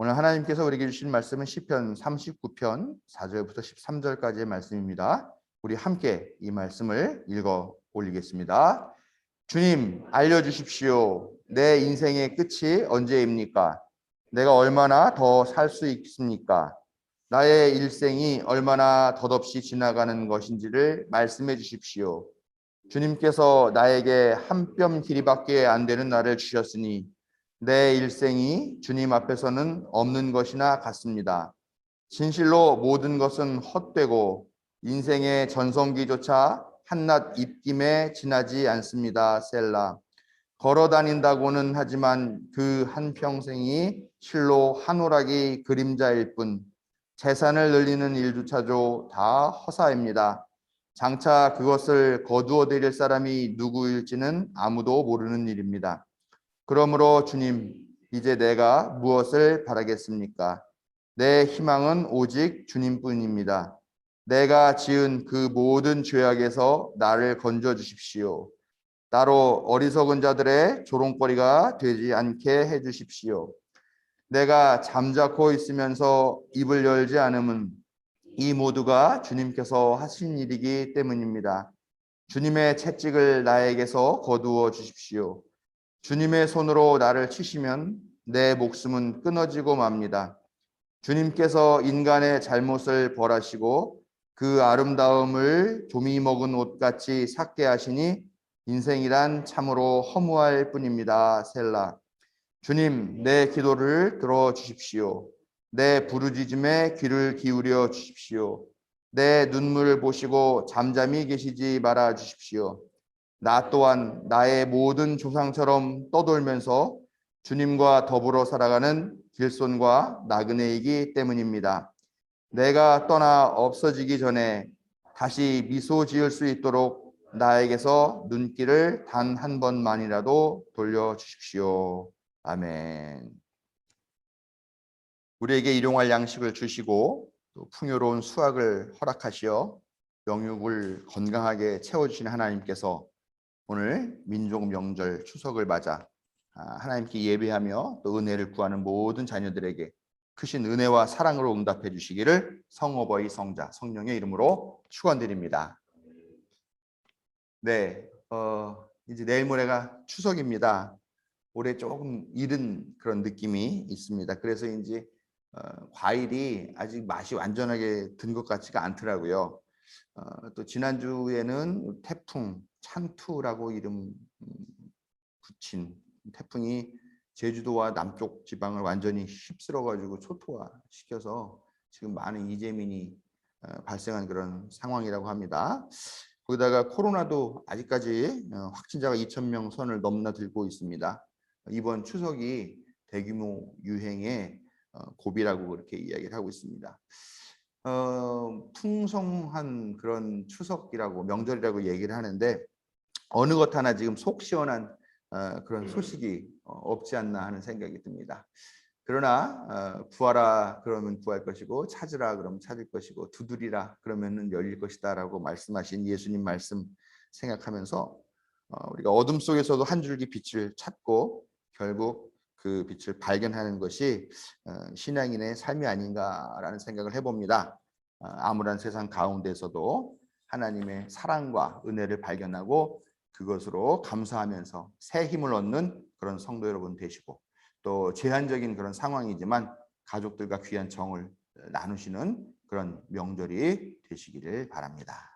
오늘 하나님께서 우리에게 주신 말씀은 시편 39편 4절부터 13절까지의 말씀입니다. 우리 함께 이 말씀을 읽어 올리겠습니다. 주님, 알려주십시오. 내 인생의 끝이 언제입니까? 내가 얼마나 더 살 수 있습니까? 나의 일생이 얼마나 덧없이 지나가는 것인지를 말씀해 주십시오. 주님께서 나에게 한 뼘 길이밖에 안 되는 날을 주셨으니 내 일생이 주님 앞에서는 없는 것이나 같습니다. 진실로 모든 것은 헛되고 인생의 전성기조차 한낱 입김에 지나지 않습니다. 셀라. 걸어 다닌다고는 하지만 그 한평생이 실로 한 오락이 그림자일 뿐 재산을 늘리는 일조차도 다 허사입니다. 장차 그것을 거두어 드릴 사람이 누구일지는 아무도 모르는 일입니다. 그러므로 주님, 이제 내가 무엇을 바라겠습니까? 내 희망은 오직 주님뿐입니다. 내가 지은 그 모든 죄악에서 나를 건져 주십시오. 따로 어리석은 자들의 조롱거리가 되지 않게 해 주십시오. 내가 잠자코 있으면서 입을 열지 않음은 이 모두가 주님께서 하신 일이기 때문입니다. 주님의 채찍을 나에게서 거두어 주십시오. 주님의 손으로 나를 치시면 내 목숨은 끊어지고 맙니다. 주님께서 인간의 잘못을 벌하시고 그 아름다움을 조미 먹은 옷같이 삭게 하시니 인생이란 참으로 허무할 뿐입니다. 셀라. 주님, 내 기도를 들어주십시오. 내 부르짖음에 귀를 기울여 주십시오. 내 눈물을 보시고 잠잠히 계시지 말아 주십시오. 나 또한 나의 모든 조상처럼 떠돌면서 주님과 더불어 살아가는 길손과 나그네이기 때문입니다. 내가 떠나 없어지기 전에 다시 미소 지을 수 있도록 나에게서 눈길을 단 한 번만이라도 돌려주십시오. 아멘. 우리에게 일용할 양식을 주시고 또 풍요로운 수확을 허락하시어 영육을 건강하게 채워주신 하나님께서 오늘 민족 명절 추석을 맞아 하나님께 예배하며 또 은혜를 구하는 모든 자녀들에게 크신 은혜와 사랑으로 응답해 주시기를 성어버이 성자 성령의 이름으로 축원드립니다. 네, 이제 내일 모레가 추석입니다. 올해 조금 이른 그런 느낌이 있습니다. 그래서 이제 과일이 아직 맛이 완전하게 든 것 같지가 않더라고요. 또 지난주에는 태풍 찬투라고 이름 붙인 태풍이 제주도와 남쪽 지방을 완전히 휩쓸어 가지고 초토화 시켜서 지금 많은 이재민이 발생한 그런 상황이라고 합니다. 거기다가 코로나도 아직까지 확진자가 2,000명 선을 넘나들고 있습니다. 이번 추석이 대규모 유행의 고비라고 그렇게 이야기를 하고 있습니다. 풍성한 그런 추석이라고 명절이라고 얘기를 하는데 어느 것 하나 지금 속 시원한 그런 소식이 없지 않나 하는 생각이 듭니다. 그러나 구하라 그러면 구할 것이고 찾으라 그러면 찾을 것이고 두드리라 그러면 열릴 것이다라고 말씀하신 예수님 말씀 생각하면서 우리가 어둠 속에서도 한 줄기 빛을 찾고 결국 그 빛을 발견하는 것이 신앙인의 삶이 아닌가라는 생각을 해봅니다. 암울한 세상 가운데서도 하나님의 사랑과 은혜를 발견하고 그것으로 감사하면서 새 힘을 얻는 그런 성도 여러분 되시고 또 제한적인 그런 상황이지만 가족들과 귀한 정을 나누시는 그런 명절이 되시기를 바랍니다.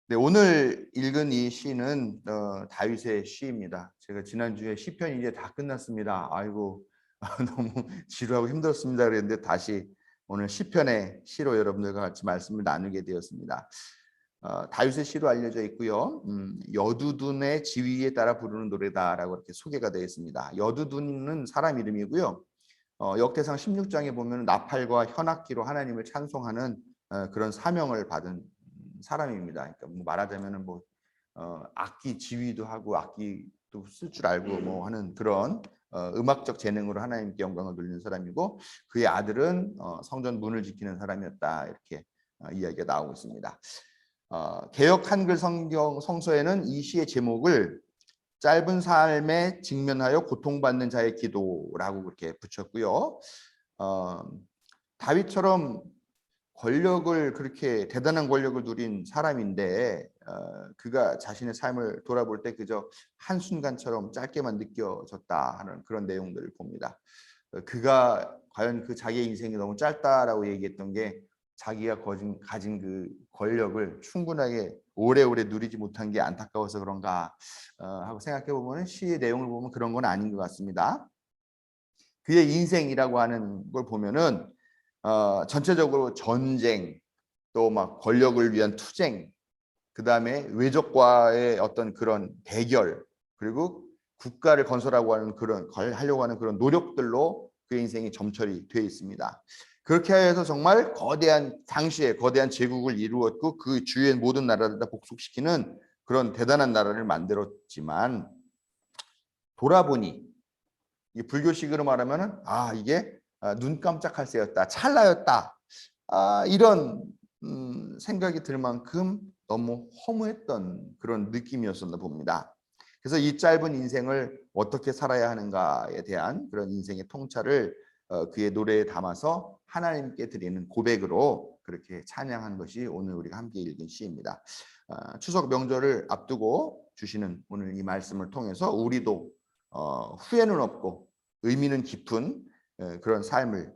네, 오늘 읽은 이 시는 다윗의 시입니다. 제가 지난주에 시편이 이제 다 끝났습니다. 아이고 너무 지루하고 힘들었습니다. 그랬는데 다시 오늘 시편의 시로 여러분들과 같이 말씀을 나누게 되었습니다. 다윗의 시로 알려져 있고요. 여두둔의 지위에 따라 부르는 노래다라고 이렇게 소개가 되어 있습니다. 여두둔은 사람 이름이고요. 역대상 16장에 보면 나팔과 현악기로 하나님을 찬송하는 그런 사명을 받은 사람입니다. 그러니까 뭐 말하자면은 뭐 악기 지휘도 하고 악기도 쓸 줄 알고 뭐 하는 그런 음악적 재능으로 하나님께 영광을 돌리는 사람이고 그의 아들은 성전 문을 지키는 사람이었다 이렇게 이야기가 나오고 있습니다. 개역 한글 성경 성서에는 이 시의 제목을 짧은 삶에 직면하여 고통받는 자의 기도라고 그렇게 붙였고요. 다윗처럼 권력을 그렇게 대단한 권력을 누린 사람인데 그가 자신의 삶을 돌아볼 때 그저 한순간처럼 짧게만 느껴졌다 하는 그런 내용들을 봅니다. 그가 과연 그 자기의 인생이 너무 짧다라고 얘기했던 게 자기가 가진 그 권력을 충분하게 오래오래 누리지 못한 게 안타까워서 그런가 하고 생각해 보면 시의 내용을 보면 그런 건 아닌 것 같습니다. 그의 인생이라고 하는 걸 보면은 전체적으로 전쟁, 또 막 권력을 위한 투쟁, 그 다음에 외적과의 어떤 그런 대결, 그리고 국가를 건설하고 하는 하려고 하는 그런 노력들로 그 인생이 점철이 되어 있습니다. 그렇게 해서 정말 당시에 거대한 제국을 이루었고 그 주위의 모든 나라를 다 복속시키는 그런 대단한 나라를 만들었지만 돌아보니 이 불교식으로 말하면은 이게 눈 깜짝할 새였다, 찰나였다, 이런 생각이 들 만큼 너무 허무했던 그런 느낌이었었나 봅니다. 그래서 이 짧은 인생을 어떻게 살아야 하는가에 대한 그런 인생의 통찰을 그의 노래에 담아서 하나님께 드리는 고백으로 그렇게 찬양한 것이 오늘 우리가 함께 읽은 시입니다. 추석 명절을 앞두고 주시는 오늘 이 말씀을 통해서 우리도 후회는 없고 의미는 깊은 그런 삶을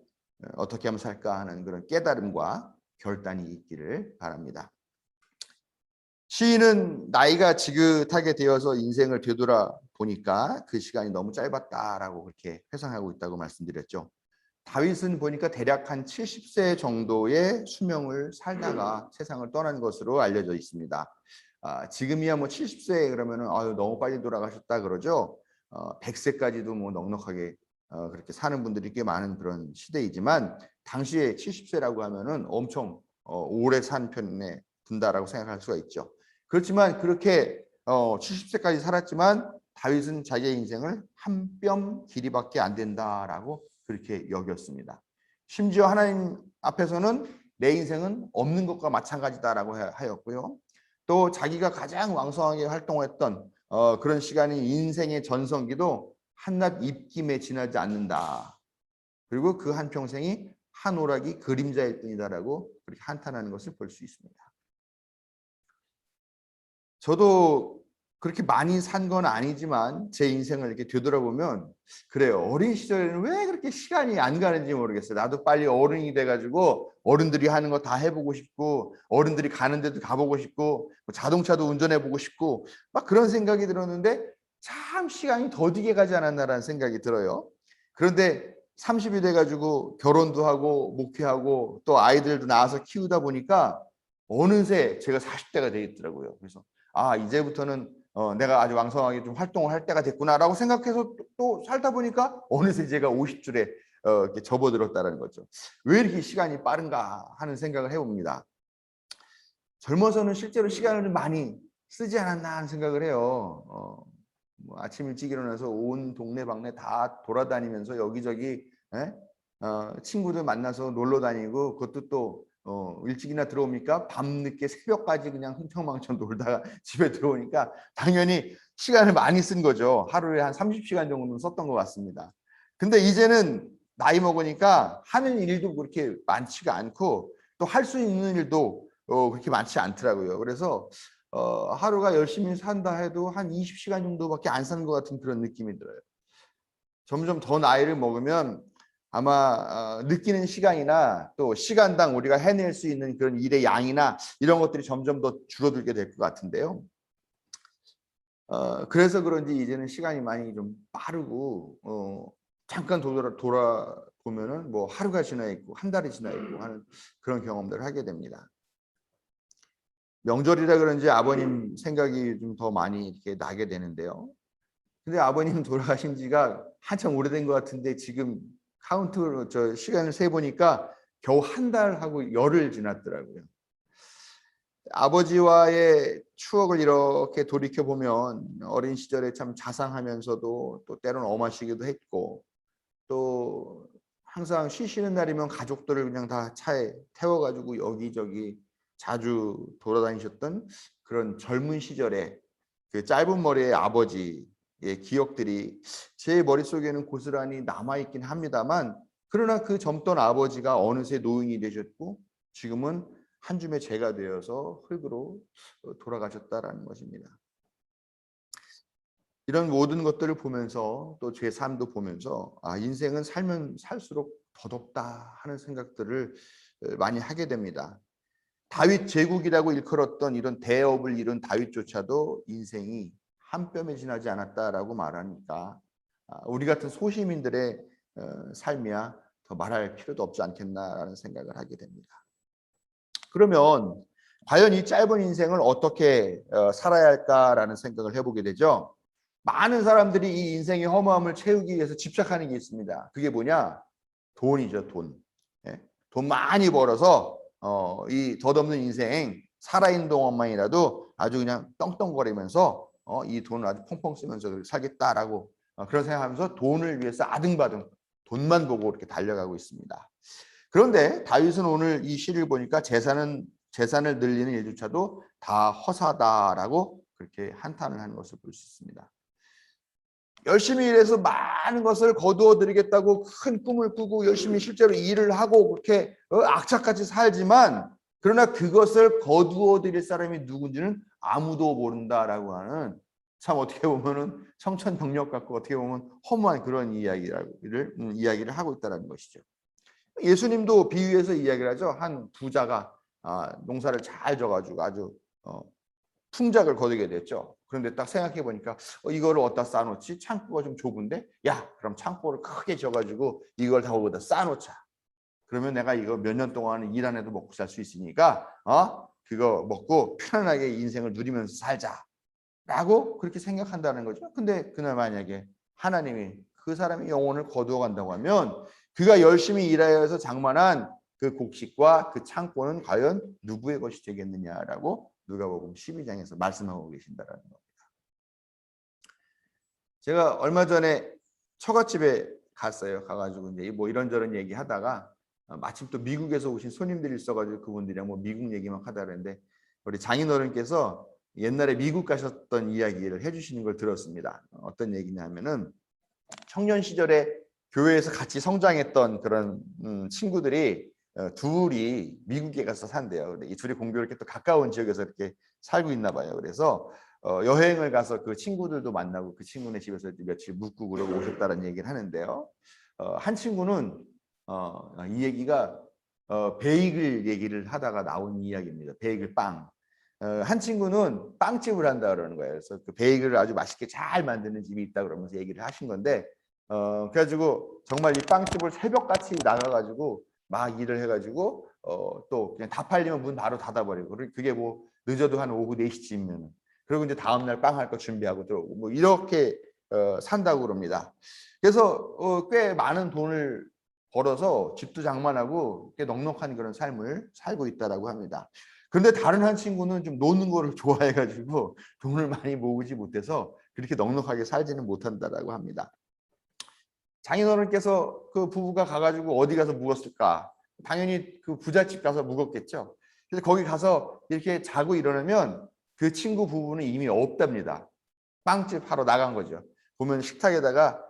어떻게 하면 살까 하는 그런 깨달음과 결단이 있기를 바랍니다. 시인은 나이가 지긋하게 되어서 인생을 되돌아보니까 그 시간이 너무 짧았다라고 그렇게 회상하고 있다고 말씀드렸죠. 다윗은 보니까 대략 한 70세 정도의 수명을 살다가 세상을 떠난 것으로 알려져 있습니다. 지금이야 뭐 70세 그러면은 너무 빨리 돌아가셨다 그러죠. 100세까지도 뭐 넉넉하게 그렇게 사는 분들이 꽤 많은 그런 시대이지만 당시에 70세라고 하면은 엄청 오래 산 편에 든다라고 생각할 수가 있죠. 그렇지만 그렇게 70세까지 살았지만 다윗은 자기의 인생을 한 뼘 길이밖에 안 된다라고 그렇게 여겼습니다. 심지어 하나님 앞에서는 내 인생은 없는 것과 마찬가지다라고 하였고요. 또 자기가 가장 왕성하게 활동했던 그런 시간이 인생의 전성기도 한낱 입김에 지나지 않는다. 그리고 그 한평생이 한 오락이 그림자일 뿐이다라고 그렇게 한탄하는 것을 볼 수 있습니다. 저도 그렇게 많이 산 건 아니지만 제 인생을 이렇게 되돌아보면 그래요. 어린 시절에는 왜 그렇게 시간이 안 가는지 모르겠어요. 나도 빨리 어른이 돼가지고 어른들이 하는 거 다 해보고 싶고 어른들이 가는 데도 가보고 싶고 자동차도 운전해보고 싶고 막 그런 생각이 들었는데 참 시간이 더디게 가지 않았나라는 생각이 들어요. 그런데 30이 돼가지고 결혼도 하고 목회하고 또 아이들도 낳아서 키우다 보니까 어느새 제가 40대가 되겠더라고요. 그래서 이제부터는 내가 아주 왕성하게 좀 활동을 할 때가 됐구나라고 생각해서 또 살다 보니까 어느새 제가 50줄에 이렇게 접어들었다는 거죠. 왜 이렇게 시간이 빠른가 하는 생각을 해봅니다. 젊어서는 실제로 시간을 많이 쓰지 않았나 하는 생각을 해요. 뭐 아침 일찍 일어나서 온 동네방네 다 돌아다니면서 여기저기 친구들 만나서 놀러 다니고 그것도 또 일찍이나 들어오니까 밤늦게 새벽까지 그냥 흥청망청 놀다가 집에 들어오니까 당연히 시간을 많이 쓴 거죠. 하루에 한 30시간 정도는 썼던 것 같습니다. 근데 이제는 나이 먹으니까 하는 일도 그렇게 많지가 않고 또 할 수 있는 일도 그렇게 많지 않더라고요. 그래서 하루가 열심히 산다 해도 한 20시간 정도밖에 안 사는 것 같은 그런 느낌이 들어요. 점점 더 나이를 먹으면 아마 느끼는 시간이나 또 시간당 우리가 해낼 수 있는 그런 일의 양이나 이런 것들이 점점 더 줄어들게 될 것 같은데요. 그래서 그런지 이제는 시간이 많이 좀 빠르고 잠깐 돌아보면은 뭐 하루가 지나 있고 한 달이 지나 있고 하는 그런 경험들을 하게 됩니다. 명절이라 그런지 아버님 생각이 좀 더 많이 이렇게 나게 되는데요. 근데 아버님 돌아가신 지가 한참 오래된 것 같은데 지금 시간을 세 보니까 겨우 한 달하고 열흘 지났더라고요. 아버지와의 추억을 이렇게 돌이켜 보면 어린 시절에 참 자상하면서도 또 때로는 엄하시기도 했고 또 항상 쉬시는 날이면 가족들을 그냥 다 차에 태워가지고 여기저기 자주 돌아다니셨던 그런 젊은 시절에 그 짧은 머리의 아버지 기억들이 제 머릿속에는 고스란히 남아있긴 합니다만, 그러나 그 젊던 아버지가 어느새 노인이 되셨고 지금은 한 줌의 재가 되어서 흙으로 돌아가셨다라는 것입니다. 이런 모든 것들을 보면서 또 제 삶도 보면서 인생은 살면 살수록 더덥다 하는 생각들을 많이 하게 됩니다. 다윗 제국이라고 일컬었던 이런 대업을 이룬 다윗조차도 인생이 한 뼘에 지나지 않았다라고 말하니까 우리 같은 소시민들의 삶이야 더 말할 필요도 없지 않겠나라는 생각을 하게 됩니다. 그러면 과연 이 짧은 인생을 어떻게 살아야 할까라는 생각을 해보게 되죠. 많은 사람들이 이 인생의 허무함을 채우기 위해서 집착하는 게 있습니다. 그게 뭐냐? 돈이죠, 돈. 돈 많이 벌어서 이 덧없는 인생 살아있는 동안만이라도 아주 그냥 떵떵거리면서 이 돈을 아주 펑펑 쓰면서 살겠다라고 그런 생각하면서 돈을 위해서 아등바등 돈만 보고 이렇게 달려가고 있습니다. 그런데 다윗은 오늘 이 시를 보니까 재산을 늘리는 일조차도 다 허사다라고 그렇게 한탄을 하는 것을 볼 수 있습니다. 열심히 일해서 많은 것을 거두어 드리겠다고 큰 꿈을 꾸고 열심히 실제로 일을 하고 그렇게 악착같이 살지만, 그러나 그것을 거두어 드릴 사람이 누군지는 아무도 모른다라고 하는, 참 어떻게 보면은 청천벽력 같고 어떻게 보면 허무한 그런 이야기를 하고 있다는 것이죠. 예수님도 비유해서 이야기를 하죠. 한 부자가 농사를 잘 져가지고 아주 풍작을 거두게 됐죠. 그런데 딱 생각해 보니까 이거를 어디다 쌓아놓지? 창고가 좀 좁은데, 야 그럼 창고를 크게 져가지고 이걸 다 거기다 쌓아놓자. 그러면 내가 이거 몇 년 동안 일 안 해도 먹고 살 수 있으니까 그거 먹고 편안하게 인생을 누리면서 살자 라고 그렇게 생각한다는 거죠. 근데 그날 만약에 하나님이 그 사람의 영혼을 거두어 간다고 하면 그가 열심히 일하여서 장만한 그 곡식과 그 창고는 과연 누구의 것이 되겠느냐라고 누가복음 12장에서 말씀하고 계신다라는 겁니다. 제가 얼마 전에 처갓집에 갔어요. 가가지고 이제 뭐 이런저런 얘기하다가 마침 또 미국에서 오신 손님들이 있어가지고 그분들이랑 뭐 미국 얘기만 하다 그랬는데, 우리 장인어른께서 옛날에 미국 가셨던 이야기를 해주시는 걸 들었습니다. 어떤 얘기냐면은 청년 시절에 교회에서 같이 성장했던 그런 친구들이 둘이 미국에 가서 산대요. 이 둘이 공교롭게 이렇게 또 가까운 지역에서 이렇게 살고 있나 봐요. 그래서 여행을 가서 그 친구들도 만나고 그 친구네 집에서 며칠 묵고 그러고 오셨다는 얘기를 하는데요. 한 친구는 이 얘기가 베이글 얘기를 하다가 나온 이야기입니다. 베이글 빵. 한 친구는 빵집을 한다 그러는 거예요. 그래서 그 베이글을 아주 맛있게 잘 만드는 집이 있다 그러면서 얘기를 하신 건데, 그래가지고 정말 이 빵집을 새벽같이 나가가지고 막 일을 해가지고 또 그냥 다 팔리면 문 바로 닫아버리고, 그게 뭐 늦어도 한 오후 4시쯤이면, 그리고 이제 다음날 빵 할 거 준비하고 들어오고 뭐 이렇게 산다고 그럽니다. 그래서 꽤 많은 돈을 벌어서 집도 장만하고 꽤 넉넉한 그런 삶을 살고 있다라고 합니다. 그런데 다른 한 친구는 좀 노는 거를 좋아해가지고 돈을 많이 모으지 못해서 그렇게 넉넉하게 살지는 못한다라고 합니다. 장인어른께서 그 부부가 가가지고 어디 가서 묵었을까? 당연히 그 부잣집 가서 묵었겠죠. 그래서 거기 가서 이렇게 자고 일어나면 그 친구 부부는 이미 없답니다. 빵집 하러 나간 거죠. 보면 식탁에다가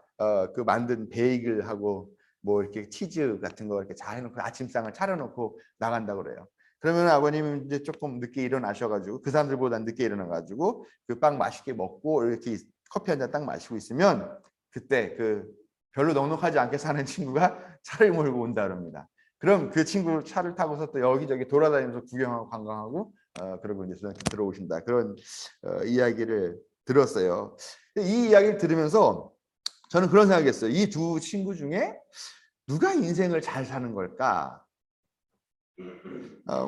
그 만든 베이글하고 뭐 이렇게 치즈 같은 거 이렇게 잘 해놓고 아침상을 차려놓고 나간다 그래요. 그러면 아버님은 이제 조금 늦게 일어나셔가지고 그 사람들보다 늦게 일어나가지고 그 빵 맛있게 먹고 이렇게 커피 한 잔 딱 마시고 있으면, 그때 그 별로 넉넉하지 않게 사는 친구가 차를 몰고 온다 그럽니다. 그럼 그 친구 차를 타고서 또 여기저기 돌아다니면서 구경하고 관광하고 그러고 이제 저한테 들어오신다, 그런 이야기를 들었어요. 이 이야기를 들으면서 저는 그런 생각했어요. 이 두 친구 중에 누가 인생을 잘 사는 걸까?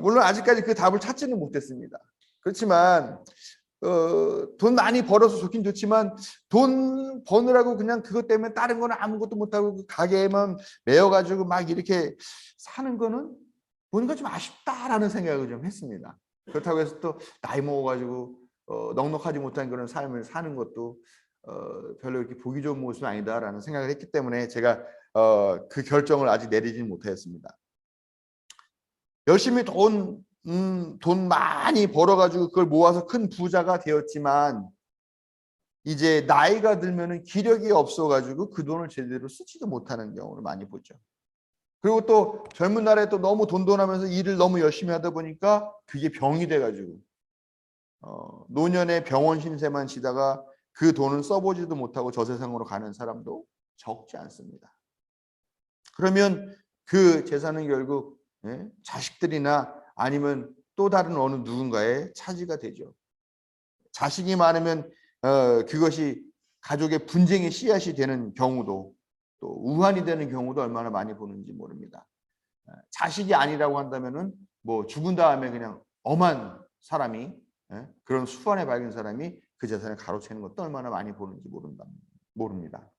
물론 아직까지 그 답을 찾지는 못했습니다. 그렇지만 돈 많이 벌어서 좋긴 좋지만 돈 버느라고 그냥 그것 때문에 다른 거는 아무것도 못하고 그 가게에만 매여가지고 막 이렇게 사는 거는 뭔가 좀 아쉽다라는 생각을 좀 했습니다. 그렇다고 해서 또 나이 먹어가지고 넉넉하지 못한 그런 삶을 사는 것도 별로 이렇게 보기 좋은 모습은 아니다라는 생각을 했기 때문에 제가 그 결정을 아직 내리지는 못하였습니다. 열심히 돈 많이 벌어가지고 그걸 모아서 큰 부자가 되었지만 이제 나이가 들면은 기력이 없어가지고 그 돈을 제대로 쓰지도 못하는 경우를 많이 보죠. 그리고 또 젊은 날에 또 너무 돈돈하면서 일을 너무 열심히 하다 보니까 그게 병이 돼가지고 노년에 병원 신세만 지다가 그 돈을 써보지도 못하고 저 세상으로 가는 사람도 적지 않습니다. 그러면 그 재산은 결국 자식들이나 아니면 또 다른 어느 누군가의 차지가 되죠. 자식이 많으면 그것이 가족의 분쟁의 씨앗이 되는 경우도 또 우환이 되는 경우도 얼마나 많이 보는지 모릅니다. 자식이 아니라고 한다면은 뭐 죽은 다음에 그냥 엄한 사람이 그런 수완에 밝은 사람이 그 재산을 가로채는 것도 얼마나 많이 보는지 모릅니다.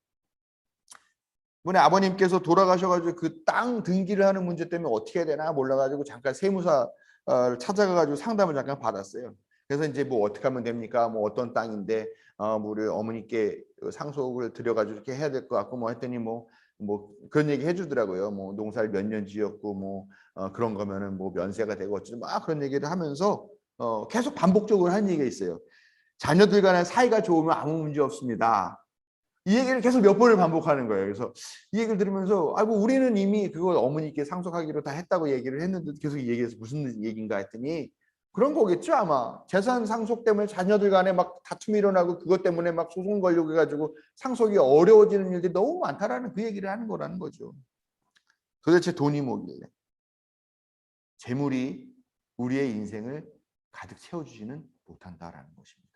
이번에 아버님께서 돌아가셔가지고 그 땅 등기를 하는 문제 때문에 어떻게 해야 되나 몰라가지고 잠깐 세무사를 찾아가가지고 상담을 잠깐 받았어요. 그래서 이제 뭐 어떻게 하면 됩니까? 뭐 어떤 땅인데 뭐 우리 어머니께 상속을 드려가지고 이렇게 해야 될 것 같고 뭐 했더니 뭐 그런 얘기 해주더라고요. 뭐 농사를 몇 년 지었고 뭐 그런 거면은 뭐 면세가 되고 어쩌고 막 그런 얘기를 하면서 계속 반복적으로 하는 얘기가 있어요. 자녀들 간의 사이가 좋으면 아무 문제 없습니다. 이 얘기를 계속 몇 번을 반복하는 거예요. 그래서 이 얘기를 들으면서 아이고 우리는 이미 그걸 어머니께 상속하기로 다 했다고 얘기를 했는데 계속 이 얘기해서 무슨 얘기인가 했더니 그런 거겠죠 아마. 재산 상속 때문에 자녀들 간에 막 다툼이 일어나고 그것 때문에 막 소송 걸려고 해가지고 상속이 어려워지는 일들이 너무 많다라는 그 얘기를 하는 거라는 거죠. 도대체 돈이 뭐길래 재물이 우리의 인생을 가득 채워주지는 못한다라는 것입니다.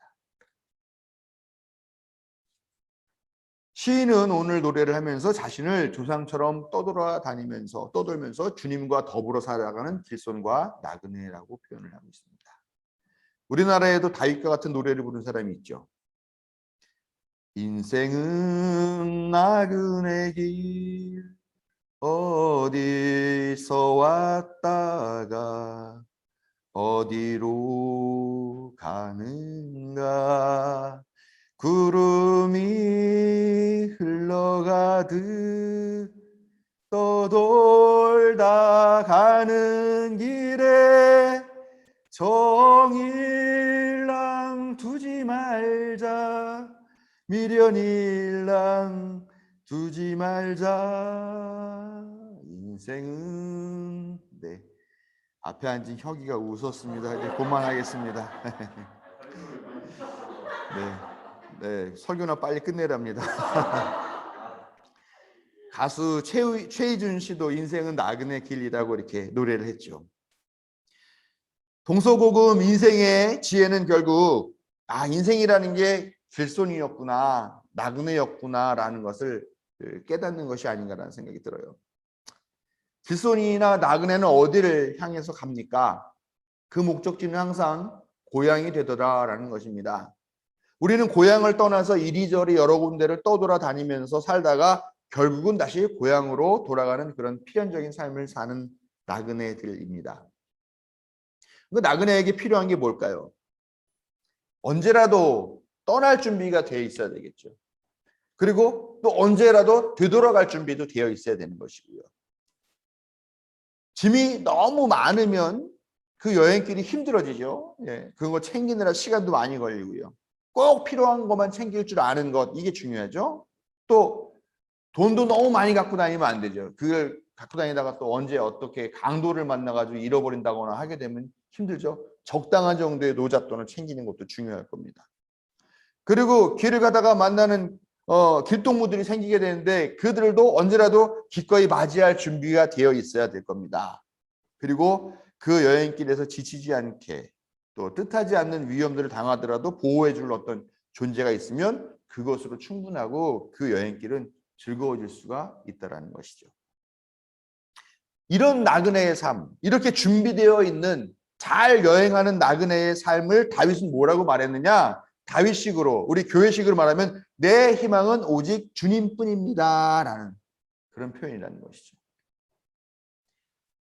시인은 오늘 노래를 하면서 자신을 조상처럼 떠돌면서 주님과 더불어 살아가는 길손과 나그네라고 표현을 하고 있습니다. 우리나라에도 다윗과 같은 노래를 부른 사람이 있죠. 인생은 나그네 길 어디서 왔다가 어디로 가는가 구름이 흘러가듯 떠돌다 가는 길에 정일랑 두지 말자 미련일랑 두지 말자 인생은 앞에 앉은 혁이가 웃었습니다. 이제 그만하겠습니다. 네, 설교나 빨리 끝내랍니다. 가수 최희준 씨도 인생은 나그네 길이라고 이렇게 노래를 했죠. 동서고금 인생의 지혜는 결국 인생이라는 게 길손이었구나, 나그네였구나라는 것을 깨닫는 것이 아닌가라는 생각이 들어요. 길손이나 나그네는 어디를 향해서 갑니까? 그 목적지는 항상 고향이 되더라라는 것입니다. 우리는 고향을 떠나서 이리저리 여러 군데를 떠돌아다니면서 살다가 결국은 다시 고향으로 돌아가는 그런 필연적인 삶을 사는 나그네들입니다. 그 나그네에게 필요한 게 뭘까요? 언제라도 떠날 준비가 되어 있어야 되겠죠. 그리고 또 언제라도 되돌아갈 준비도 되어 있어야 되는 것이고요. 짐이 너무 많으면 그 여행길이 힘들어지죠. 그거 챙기느라 시간도 많이 걸리고요. 꼭 필요한 것만 챙길 줄 아는 것, 이게 중요하죠. 또 돈도 너무 많이 갖고 다니면 안 되죠. 그걸 갖고 다니다가 또 언제 어떻게 강도를 만나가지고 잃어버린다거나 하게 되면 힘들죠. 적당한 정도의 노잣돈을 챙기는 것도 중요할 겁니다. 그리고 길을 가다가 만나는 길동무들이 생기게 되는데 그들도 언제라도 기꺼이 맞이할 준비가 되어 있어야 될 겁니다. 그리고 그 여행길에서 지치지 않게 또 뜻하지 않는 위험들을 당하더라도 보호해 줄 어떤 존재가 있으면 그것으로 충분하고 그 여행길은 즐거워질 수가 있다는 것이죠. 이런 나그네의 삶, 이렇게 준비되어 있는 잘 여행하는 나그네의 삶을 다윗은 뭐라고 말했느냐? 다윗식으로 우리 교회식으로 말하면 내 희망은 오직 주님뿐입니다 라는 그런 표현이라는 것이죠.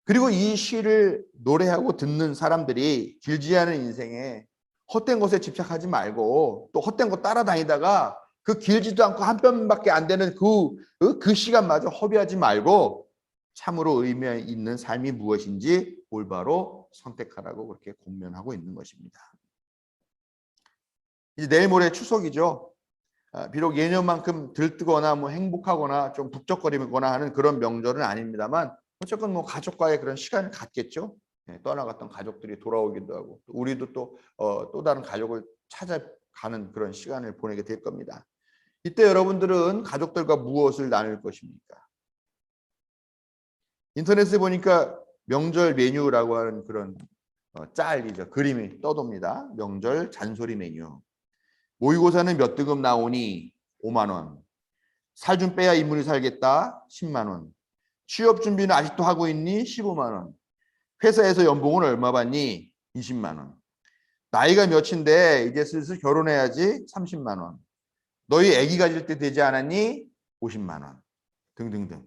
그리고 이 시를 노래하고 듣는 사람들이 길지 않은 인생에 헛된 것에 집착하지 말고 또 헛된 것 따라다니다가 그 길지도 않고 한 뼘밖에 안 되는 그 시간마저 허비하지 말고 참으로 의미 있는 삶이 무엇인지 올바로 선택하라고 그렇게 권면하고 있는 것입니다. 이제 내일 모레 추석이죠. 비록 예년만큼 들뜨거나 뭐 행복하거나 좀 북적거리거나 하는 그런 명절은 아닙니다만 어쨌건 뭐 가족과의 그런 시간을 갖겠죠. 떠나갔던 가족들이 돌아오기도 하고 우리도 또 다른 가족을 찾아가는 그런 시간을 보내게 될 겁니다. 이때 여러분들은 가족들과 무엇을 나눌 것입니까? 인터넷에 보니까 명절 메뉴라고 하는 그런 짤이죠. 그림이 떠돕니다. 명절 잔소리 메뉴. 모의고사는 몇 등급 나오니 5만 원. 살 좀 빼야 인물이 살겠다 10만 원. 취업 준비는 아직도 하고 있니 15만 원. 회사에서 연봉은 얼마 받니 20만 원. 나이가 몇인데 이제 슬슬 결혼해야지 30만 원. 너희 아기 가질 때 되지 않았니 50만 원. 등등등.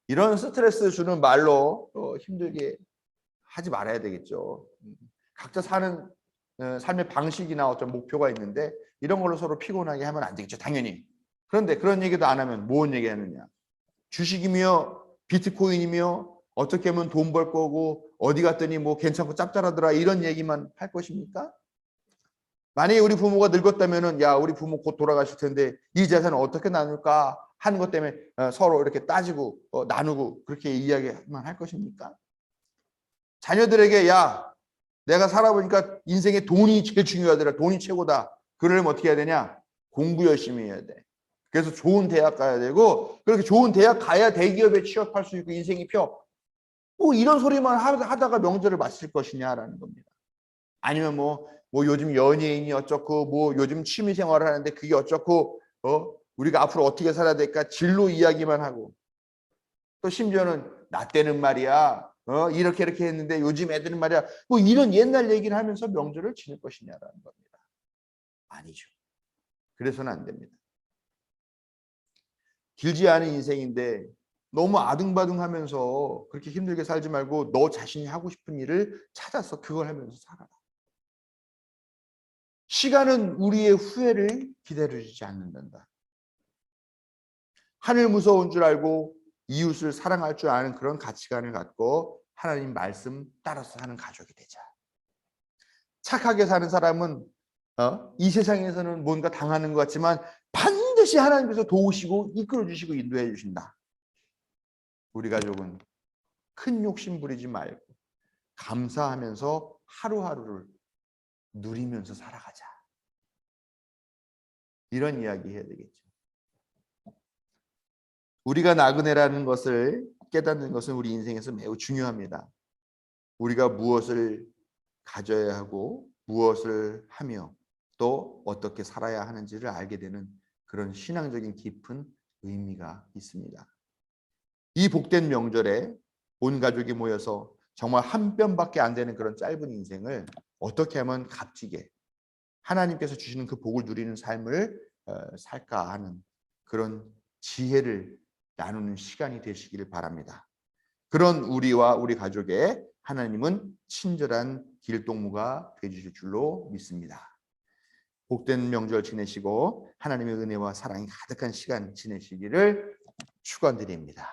이런 스트레스 주는 말로 힘들게 하지 말아야 되겠죠. 각자 사는 삶의 방식이나 어떤 목표가 있는데 이런 걸로 서로 피곤하게 하면 안 되겠죠. 당연히. 그런데 그런 얘기도 안 하면 뭔 얘기하느냐. 주식이며 비트코인이며 어떻게 하면 돈 벌 거고 어디 갔더니 뭐 괜찮고 짭짤하더라 이런 얘기만 할 것입니까? 만약에 우리 부모가 늙었다면은 야 우리 부모 곧 돌아가실 텐데 이 재산을 어떻게 나눌까 하는 것 때문에 서로 이렇게 따지고 나누고 그렇게 이야기만 할 것입니까? 자녀들에게 야 내가 살아보니까 인생에 돈이 제일 중요하더라. 돈이 최고다. 그러려면 어떻게 해야 되냐? 공부 열심히 해야 돼. 그래서 좋은 대학 가야 되고 그렇게 좋은 대학 가야 대기업에 취업할 수 있고 인생이 펴. 뭐 이런 소리만 하다가 명절을 마칠 것이냐라는 겁니다. 아니면 뭐 요즘 연예인이 어쩌고 뭐 요즘 취미 생활을 하는데 그게 어쩌고 우리가 앞으로 어떻게 살아야 될까 진로 이야기만 하고 또 심지어는 나 때는 말이야 이렇게 했는데 요즘 애들은 말이야 뭐 이런 옛날 얘기를 하면서 명절을 지낼 것이냐라는 겁니다. 아니죠. 그래서는 안 됩니다. 길지 않은 인생인데 너무 아등바등하면서 그렇게 힘들게 살지 말고 너 자신이 하고 싶은 일을 찾아서 그걸 하면서 살아라. 시간은 우리의 후회를 기다려주지 않는단다. 하늘 무서운 줄 알고 이웃을 사랑할 줄 아는 그런 가치관을 갖고 하나님 말씀 따라서 사는 가족이 되자. 착하게 사는 사람은 이 세상에서는 뭔가 당하는 것 같지만 반드시 하나님께서 도우시고 이끌어주시고 인도해 주신다. 우리 가족은 큰 욕심 부리지 말고 감사하면서 하루하루를 누리면서 살아가자. 이런 이야기 해야 되겠죠. 우리가 나그네라는 것을 깨닫는 것은 우리 인생에서 매우 중요합니다. 우리가 무엇을 가져야 하고 무엇을 하며 또 어떻게 살아야 하는지를 알게 되는 그런 신앙적인 깊은 의미가 있습니다. 이 복된 명절에 온 가족이 모여서 정말 한 뼘밖에 안 되는 그런 짧은 인생을 어떻게 하면 값지게 하나님께서 주시는 그 복을 누리는 삶을 살까 하는 그런 지혜를 나누는 시간이 되시기를 바랍니다. 그런 우리와 우리 가족의 하나님은 친절한 길동무가 되주실 줄로 믿습니다. 복된 명절 지내시고 하나님의 은혜와 사랑이 가득한 시간 지내시기를 축원드립니다.